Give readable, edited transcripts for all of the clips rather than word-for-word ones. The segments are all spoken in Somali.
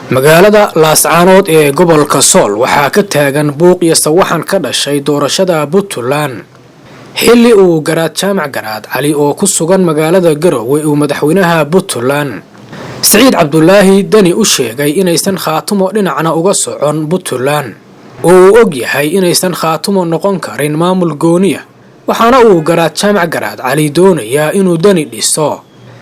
magaalada Laascaanood ee gobolka Sool waxaa ka taagan buuq iyo sawaxan ka dhashay doorashada Puntland xilli uu garaad jaamac garaad cali oo ku sugan magaalada Garowe uu madaxweynaha Puntland Saciid Cabdullaahi Dani u sheegay inaysan khaatumo dhinacna uga socon Puntland oo uu og yahay inaysan khaatumo noqon karin maamul gooniya waxaana uu garaad jaamac garaad cali doonayaa inuu Dani dhiso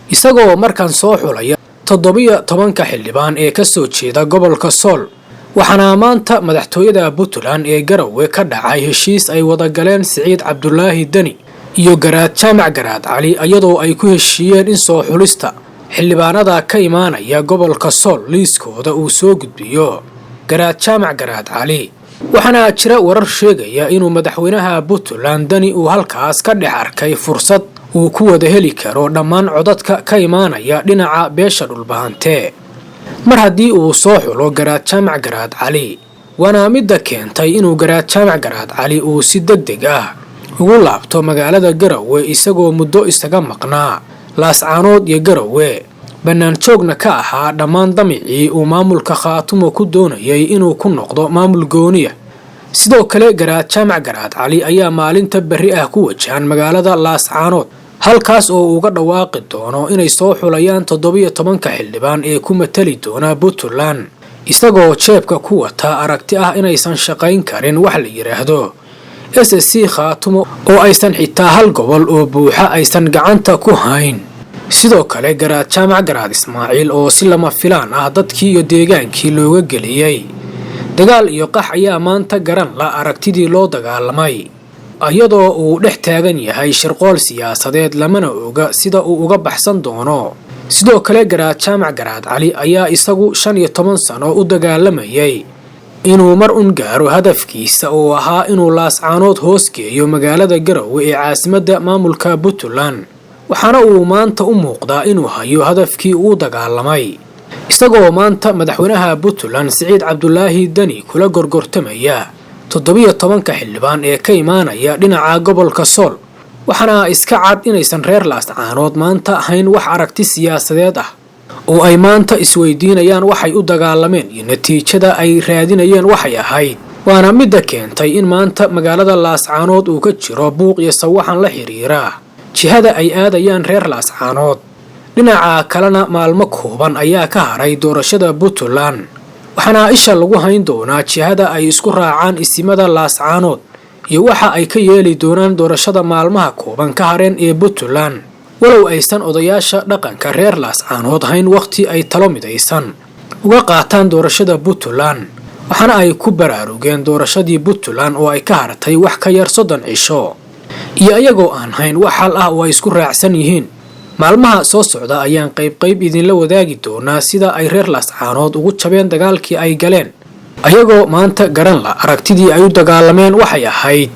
isagoo markan soo xulaya 17 xildhibaan ee ka soo jeeda gobolka Sool waxaana maanta madaxtooyada Puntland ee Garowe ka dhacay heshiis ay wada galeen Saciid Cabdullaahi Dani iyo garaad jaamac garaad cali iyadoo ay ku heshiiyeen in soo xulista xildhibaanada ka imaanaya gobolka Sool liiskooda uu soo gudbiyo garaad jaamac garaad cali waxaana jira warar sheegaya inuu madaxweynaha Puntland Dani uu halkaas ka dhex arkay fursad uu ku wada heli karo dhammaan codadka ka imaanaya dhinaca beesha dhulbahante mar haddii uu soo xulo garaad jaamac garaad cali waana midda keentay inuu garaad jaamac garaad cali uu si degdeg ah ugu laabto magaalada Garowe isagoo muddo isaga maqnaa Laascaanood iyo Garowe banaan joogna ka ahaa dhammaan damicii uu maamulka khaatumo ku doonayay inuu ku noqdo maamul gooniya sidoo kale garaad jaamac garaad cali ayaa maalinta berri ah ku wajahan magaalada Laascaanood halkaas oo uga dhawaaqi doono inay soo xulayaan 17 xildhibaan ee ku matali doona Puntland isagoo jeebka ku wata aragti ah inaysan shaqayn karin wax la yiraahdo SSC khaatumo oo aysan xitaa hal gobol oo buuxa aysan gacanta ku hayn sidoo kale garaad jaamac garaad Ismaaciil oo si lama filaan ah dadkii iyo deegaankii looga geliyay dagaal iyo qax ayaa maanta garan la aragtidii loo dagaalamay ayadoo uu dhex taagan yahay shirqool siyaasadeed lamana oga sida uu uga baxsan doono sidoo kale garaad jaamac garaad cali ayaa isagu 15 sano u dagaalamayay inuu mar un gaaro hadafkiisa oo ahaa inuu Laascaanood hoos geeyo magaalada Garowe ee caasimadda maamulka Puntland waxaana uu maanta u muuqdaa inuu hayo hadafkii uu dagaalamay isagoo maanta madaxweynaha Puntland Saciid Cabdullaahi Dani kula gorgortamaya 17 xildhibaan ee ka imaanaya dhinaca gobolka Sool waxaana iska cad inaysan reer Laascaanood maanta ahayn wax aragti siyaasadeed ah oo ay maanta isweydiinayaan waxay u dagaalameen iyo natiijada ay raadinayeen waxay ahayd waana midda keentay in maanta magaalada Laascaanood uu ka jiro buuq iyo sawaxan la xiriira jihada ay aadayaan reer Laascaanood dhinaca kalena maalmo kooban ayaa ka haray doorashada Puntland waxaana isha lagu hayn doonaa jihada ay isku raacaan isimada Laascaanood iyo waxa ay ka yeeli doonaan doorashada maalmaha kooban ka hareen ee Puntland walow aysan odayaasha dhaqanka reer Laascaanood hayn waqti ay talo midaysan uga qaataan doorashada Puntland waxaana ay ku baraarugeen doorashadii Puntland oo ay ka hartay wax ka yar 30 cisho iyo ayagoo aan hayn wax hal ah oo ay isku raacsan yihiin maalmaha soo socda ayaan qayb idinla wadaagi doonaa sida ay reer Laascaanood ugu jabeen dagaalkii ay galeen ayagoo maanta garan la aragtidii ay u dagaalameen waxay ahayd